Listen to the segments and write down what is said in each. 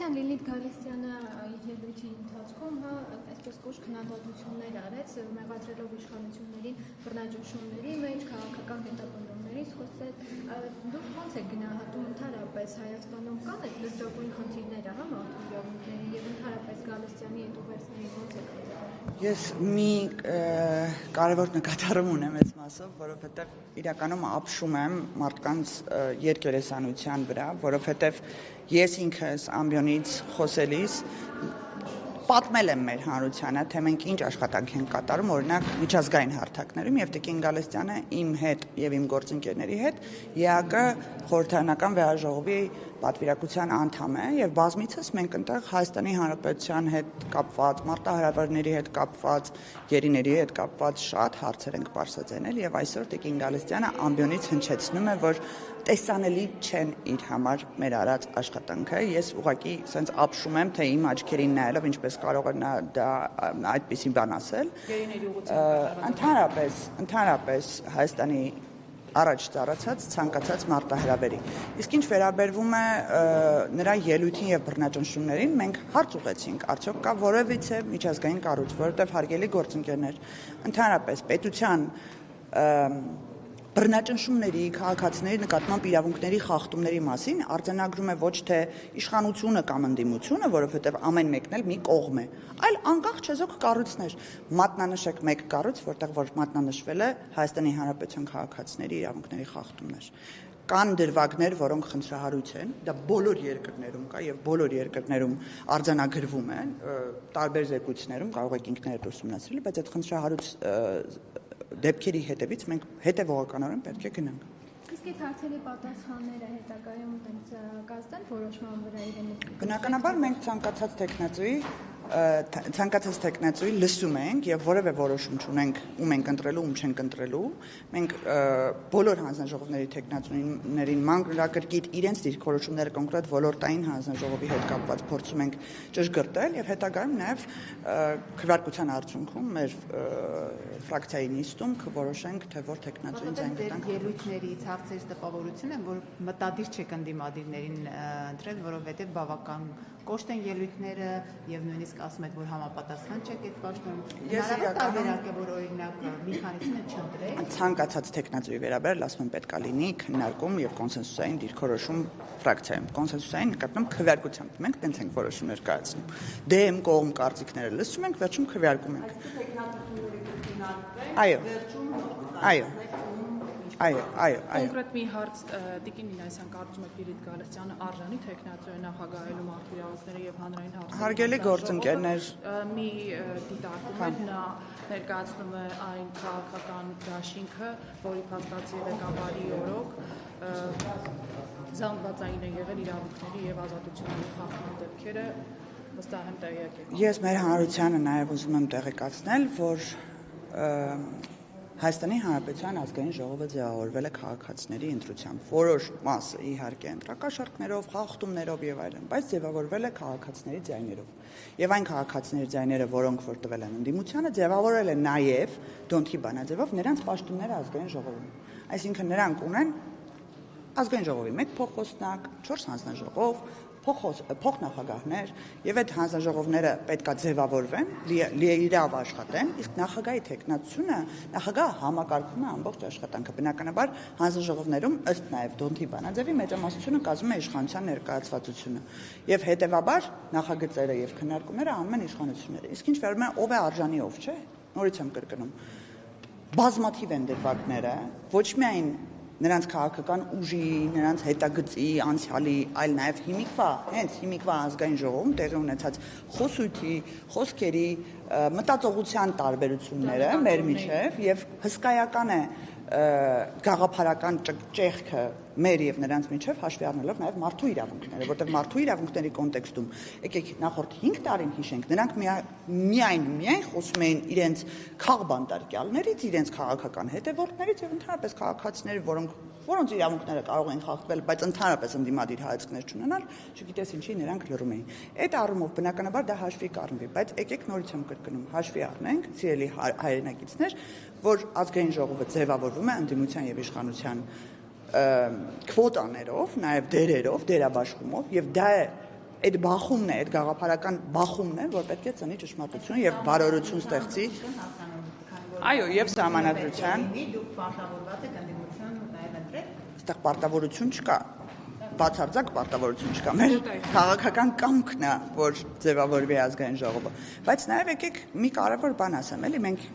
Տեր Լիլիթ Գալստյանը իր ելույթի ընթացքում այսպես կոչ քննադատություններ արեց, մեղադրելով իշխանություններին բռնաճնշումների մեջ, քաղաքական հետապնդումներից խոսեց։ Դուք ո՞նց եք գնահատում ընդհանրապես Հայաստանում կան այդ լրջագույն խնդիրները, մարդու իրավունքների եւ ընդհանրապես Գալստյանի այդ ուղերձների ո՞նց եք գնահատում։ Ես մի կարևոր նկատառում ունեմ այս մասով, որովհետև իրականում ապշում եմ մարդկանց երկերեսանության վրա, որովհետև ես ինքս ամբիոնից խոսելիս պատմել եմ մեր հանրությանը, թե մենք ինչ աշխատանք ենք կատարում, օրինակ միջազգային հարթակներում, եւ Տիկին Գալստյանը իմ հետ եւ իմ գործընկերների հետ ԵԱԿ խորհրդարանական վեհաժողովի պատվիրակության անդամ է եւ բազմիցս մենք այնտեղ Հայաստանի Հանրապետության հետ կապված, մարտահրավերների հետ կապված, գերիների հետ կապված շատ հարցեր ենք բարձրացնել եւ այսօր Տիկին Գալստյանը ամբիոնից հնչեցնում է, որ տեսանելի չեն իր համար մեր արած աշխատանքը։ Ես ուղղակի sense ապշում եմ, թե իմ աչքերին նայելով ինչպես կարող է նա դա այդպիսի բան ասել։ Ընդհանրապես Հայաստանի առաջ ծառացած ցանկացած մարտահրավերի։ Իսկ ինչ վերաբերվում է նրա ելույթին եւ բռնաճնշումներին, մենք հարց ուղեցինք, արդյոք կա որևիցե միջազգային կառույց, որովհետեւ հարգելի գործընկերներ, ընդհանրապես պետության բռնաճնշումների, քաղաքացիների նկատմամբ իրավունքների խախտումների մասին արձանագրում է ոչ թե իշխանությունը կամ ընդդիմությունը, որովհետև ամեն մեկն էլ մի կողմ է, այլ անկախ չեզոք կառույցներ։ Մատնանշեք մեկ կառույց, որտեղ որ մատնանշվել է Հայաստանի Հանրապետության քաղաքացիների իրավունքների խախտումներ։ Կան դրվագներ, որոնք խնդրահարույց են, դա բոլոր երկրներում կա եւ բոլոր երկրներում արձանագրվում է, տարբեր զեկույցներում կարող եք ինքներդ ուսումնասիրել, բայց այդ խնդրահարույց դեպքերի հետևից մենք հետևողականորեն պետք է գնանք։ Իսկ այդ հարցերի պատասխանները հետագայում կստանան որոշման վրա իրենք։ Բնականաբար մենք ցանկացած տեխնացուի լսում ենք եւ որևէ որոշում չունենք ում ենք ընտրելու, ում չենք ընտրելու։ Մենք բոլոր հանձնաժողովների տեխնացուներին մանրակրկիտ իրենց դիրքորոշումները կոնկրետ ոլորտային հանձնաժողովի հետ կապված փորձում ենք ճշգրտել եւ հետագայում նաեւ քվեարկության արդյունքում մեր ֆրակցիայի նիստում կորոշենք թե որ տեխնացուին ձայն կտանք։ Ելույթներից հարցերից տպավորություն եմ, որ մտադիր չեք ընդդիմադիրներին ընտրել, որովհետեւ բավական կոշտ են ելույթները եւ նույնիսկ ասում եք, որ համապատասխան չեք այդ պաշտոնում։ Հնարավոր տարբերակ է, որ օրինակ մի քանիսին չընտրեք։ Ցանկացած տեխնացուի վերաբերյալ ասում եմ պետք է լինի քննարկում եւ կոնսենսուսային դիրքորոշում ֆրակցիայում։ Կոնսենսուսային նկատմամբ քվեարկությամբ։ Մենք տենց ենք որոշումներ կայացնում։ Դեմ կողմ կարծիքները լսում ենք, վերջում քվեարկում ենք։ Այո։ Կոնկրետ մի հարց Տիկին Նինասյան կարծում եք Լիլիթ Գալստյանը արժանի տեխնացու է նախագահելու մարդու իրավունքների եւ հանրային հարցերի։ Հարգելի գործընկերներ, մի դիտարկում նա ներկայացնում է այն քաղաքական դաշինքը, որի փաստացի ղեկավարի օրոք զանգվածային է եղել իրավունքների եւ ազատությունների խախտման դեպքերը, վստահ եմ տեղյակ եք։ Ես մեր հանրությանը նաեւ ուզում եմ տեղեկացնել, որ Հայաստանի Հանրապետության ազգային ժողովը ձևավորվել է քաղաքացիների ընտրությամբ։ Որոշ մասը իհարկե ընտրակաշառքներով, խախտումներով եւ այլն, բայց ձևավորվել է քաղաքացիների ձայներով։ Եվ այն քաղաքացիների ձայները, որոնք որ տվել են ընդդիմությանը, ձևավորել է նաեւ Դոնթի բանաձևով նրանց պաշտոնները ազգային ժողովում։ Այսինքն նրանք ունեն ազգային ժողովի 1 փոխոստնակ, 4 հանձնաժողով, փոխնախագահներ եւ այդ հանձնաժողովները պետքա ձևավորվեն, լիիրավ աշխատեն, իսկ նախագահի տեխնացությունը, նախագահը համակարգում է ամբողջ աշխատանքը։ Բնականաբար հանձնաժողովներում ըստ նաեւ Դոնթի բանաձևի մեծամասնությունը կազմում է իշխանության ներկայացվածությունը եւ հետեւաբար նախագծերը եւ քննարկումները անում են իշխանությունները։ Իսկ ինչ վերաբերում է ով է արժանի ով չէ, նորից եմ կրկնում։ Բազմաթիվ են դեպքերը, ոչ միայն նրանց քաղաքական ուժի, նրանց հետագծի, անցյալի, այլ նաև հիմիկվա ազգային ժողովում տեղի ունեցած խոսույթի, խոսքերի, մտածողության տարբերությունները մեր միջև եւ հսկայական է գաղափարական ճեղքը մեր եւ նրանց միջև հաշվի առնելով նաեւ մարդու իրավունքները, որտեղ մարդու իրավունքների կոնտեքստում եկեք նախորդ 5 տարին հիշենք, նրանք միայն խոսում էին իրենց քաղբանտարկյալներից, իրենց քաղաքական հետևորդներից եւ ընդհանրապես քաղաքացիների, որոնց իրավունքները կարող են խախտվել, բայց ընդհանրապես ընդդիմադիր հայացքներ չունենալ, չգիտես ինչի նրանք լռում էին։ Այդ առումով բնականաբար դա հաշվի կառնվի, բայց եկեք նորից եմ կրկնում, հաշվի առնենք, սիրելի հայրենակիցներ, որ ազգային ժողովը ձևավորվում է ընդդիմության եւ իշխանության քվոտաներով, նաև դերերով, դերաբաշխումով եւ դա է այդ բախումն է, այդ գաղափարական բախումն է, որ պետք է ծնի ճշմարտություն եւ բարօրություն ստեղծի։ Այո, եւ սահմանադրության։ Դուք պարտավորված եք ընդդիմություն նաև ընտրել։ Այստեղ պարտավորություն չկա։ Բացարձակ պարտավորություն չկա։ Մեր քաղաքական կամքն է, որ ձևավորվի ազգային ժողովը։ Բայց նաև եկեք մի կարևոր բան ասեմ, էլի մենք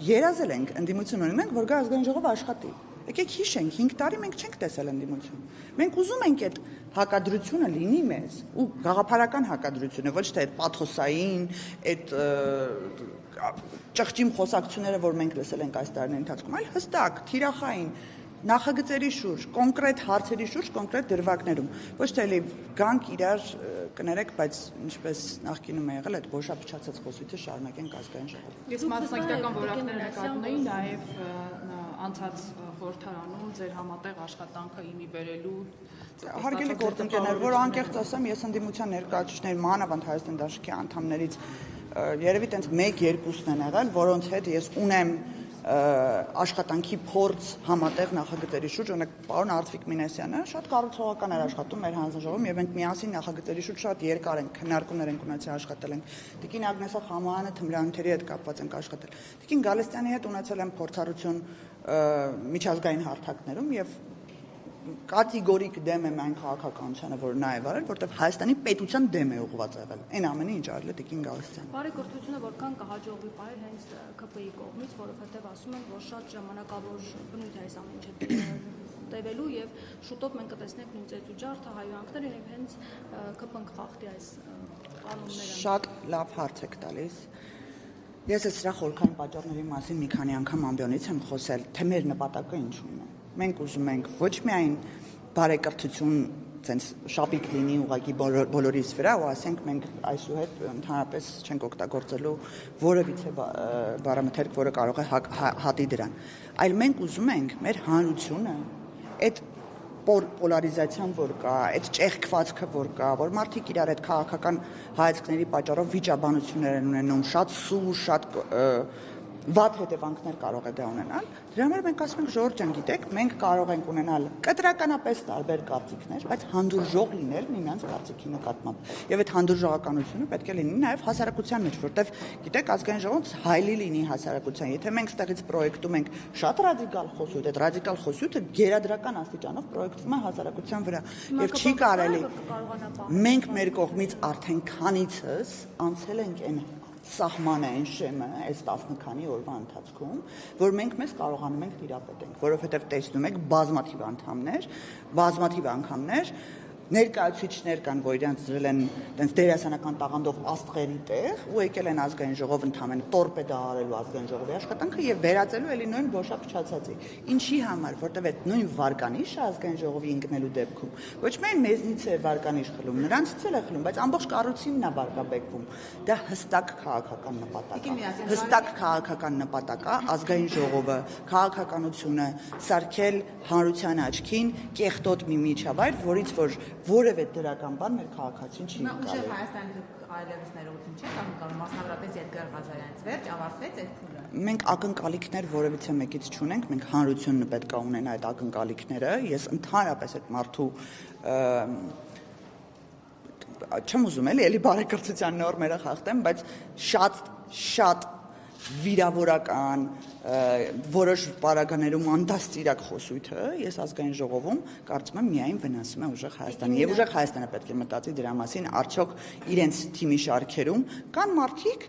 երազել ենք, ընդդիմություն ունենք, որ գա ազգային ժողովը աշխատի։ Եկեք հիշենք, 5 տարի մենք չենք տեսել ընդդիմություն։ Մենք ուզում ենք այդ հակադրությունը լինի մեզ, ու գաղափարական հակադրությունը, ոչ թե այդ պաթոսային, այդ ճղճիմ խոսակցությունները, որ մենք լսել ենք այս տարիների ընթացքում, այլ հստակ, թիրախային նախագծերի շուրջ, կոնկրետ հարցերի շուրջ, կոնկրետ դրվագներում։ Ոչ թե էլի գանք իրար կներեք, բայց ինչպես նախկինում է եղել, այդ բոշափչացած խոսույթը շարունակենք ազգային ժողովում։ Ես մասնագիտական որակներ նկատում էի նաև անցած խորհրդարանում ձեր համատեղ աշխատանքը իմի բերելու Հարգելի գործընկերներ, որ անկեղծ ասեմ, ես ընդդիմության ներկայացուցիչների մանավանդ Հայաստան դաշնքի անդամներից երևի տենց 1-2-ն են եղել, որոնց հետ ես ունեմ աշխատանքի փորձ համատեղ նախագծերի շուրջ, օրինակ պարոն Արտվիկ Մինասյանը շատ կառուցողական էր աշխատում մեր հանձնաժողովում եւ մենք միասին նախագծերի շուրջ շատ երկար ենք քննարկումներ ենք ունեցել, աշխատել ենք։ Տիկին Ագնեսա Խամոյանը թմրանյութերի հետ կապված ենք աշխատել։ Տիկին Գալստյանի հետ ունեցել եմ փորձառություն միջազգային հարթակներում եւ կատեգորիկ դեմ եմ այն քաղաքականությանը, որ նա է վարել, որտեղ Հայաստանի պետության դեմ է ուղղված եղել։ Այն ամենը ինչ արել է Տիկին Գալստյանը։ Բարեգործությունը որքան կհաջողվի պարել հենց ԿՊ-ի կողմից, որովհետև ասում են, որ շատ ժամանակավոր բնույթ է այս ամեն ինչը տևելու եւ շուտով մենք կտեսնենք նույն ծեծուջարդը, հայհոյանքները եւ հենց ԿՊ-ն կխախտի այս կանոնները։ Շատ լավ հարց եք տալիս։ Ես այս սրա խորքային պատճառների մասին մի քանի անգամ ամբիոնից եմ խոսել, թե մեր նպատակը ինչու՞ն է։ Մենք ուզում ենք ոչ միայն բարեկրթություն ցենց շապիկ լինի ուղղակի բոլորիս վրա, ու ասենք մենք այսուհետ ընդհանրապես չենք օգտագործելու որևիցե բառամթերք, որը կարող է հատի դրան, այլ մենք ուզում ենք մեր հանրությունը այդ պոլարիզացիան, որ կա, այդ ճեղքվածքը, որ կա, որ մարդիկ իրար այդ քաղաքական հայացքների պատճառով վիճաբանություններ են ունենում, շատ սուր, շատ վատ հետևանքներ կարող է դա ունենալ։ Դրա համար մենք ասում ենք ժողովուրդ ջան, գիտեք, մենք կարող ենք ունենալ կտրականապես տարբեր կարծիքներ, բայց հանդուրժող լինել միմյանց կարծիքի նկատմամբ։ Եվ այդ հանդուրժողականությունը պետք է լինի նաև հասարակության մեջ, որտեղ գիտեք, ազգային ժողովը հայլի լինի հասարակության։ Եթե մենք ստեղից պրոյեկտում ենք շատ ռադիկալ խոսույթ, այդ ռադիկալ խոսույթը գերադրական աստիճանով պրոյեկտվում է հասարակության վրա։ Եվ չի կարելի։ Մենք մեր կողմից արդեն քանիցս անցել ենք այն սահմանը այն շեմը այս 10 քանի օրվա ընթացքում, որ մենք մեզ կարողանում ենք տիրապետենք, որովհետև տեսնում եք բազմաթիվ անգամներ ներկայացուցիչներ կան, որ իրանց դրել են տենց դերասանական տաղանդով աստղերի տեղ ու եկել են ազգային ժողով ընդամենը տորպեդա արելու ազգային ժողովի աշխատանքը եւ վերածելու էլի նույն բոշափչացածի։ Ինչի համար, որտեվ այդ նույն վարկանիշը ազգային ժողովի ընկնելու դեպքում ոչ միայն մեզնից է վարկանիշ խլում, նրանցից էլ է խլում, բայց ամբողջ կառույցինն է վարկաբեկվում։ Դա հստակ քաղաքական նպատակ է։ Հստակ քաղաքական նպատակ է ազգային ժողովը, քաղաքականությունը սարքել հանրության աչքին կեղտոտ մի միջավայր, որից որ որևէ դրական բան մեր քաղաքացին չի գալու։ Ուժեղ Հայաստանի այլևս ներողություն չեք անում, մասնավորապես Էդգար Ղազարյանից վերջ ավարտվեց այդ փուլը։ Մենք ակնկալիքներ որևիցե մեկից չունենք, մենք հանրությունը պետք է ունենա այդ ակնկալիքները։ Ես ընդհանրապես այդ մարդու չեմ ուզում էլի բարեկրթության նորմերը խախտեմ, բայց շատ վիրավորական որոշ պարագաներում անդաստիրակ խոսույթը ես ազգային ժողովում կարծում եմ միայն վնասում է ուժեղ Հայաստանի եւ ուժեղ Հայաստանը պետք է մտածի դրա մասին, արդյոք իրենց թիմի շարքերում կան մարդիկ,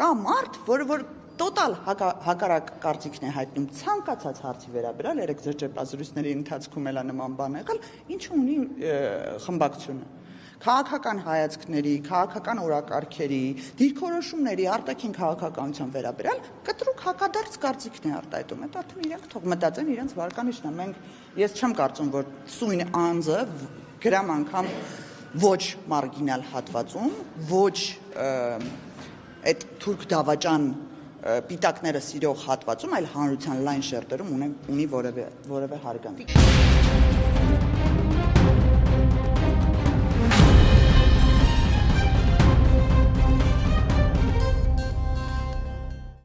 կա մարդ, որ տոտալ հակառակ կարծիքն է հայտնում ցանկացած հարցի վերաբերյալ, երեք ձեր ճեպազրույցների ընթացքում էլա նման բան եղել, ինչու ունի խմբակցությունը քաղաքական հայացքների, քաղաքական օրակարգերի, դիրքորոշումների արտաքին քաղաքականության վերաբերյալ կտրուկ հակադարձ կարծիքն է արտահայտում։ Այդ արդեն իրենք թող մտածեն իրենց վարկանիշն է։ Ես չեմ կարծում, որ սույն անձը գրամ անգամ ոչ մարգինալ հատվածում, ոչ այդ թուրք դավաճան պիտակները սիրող հատվածում, այլ հանրության լայն շերտերում ունի որևէ հարգանք։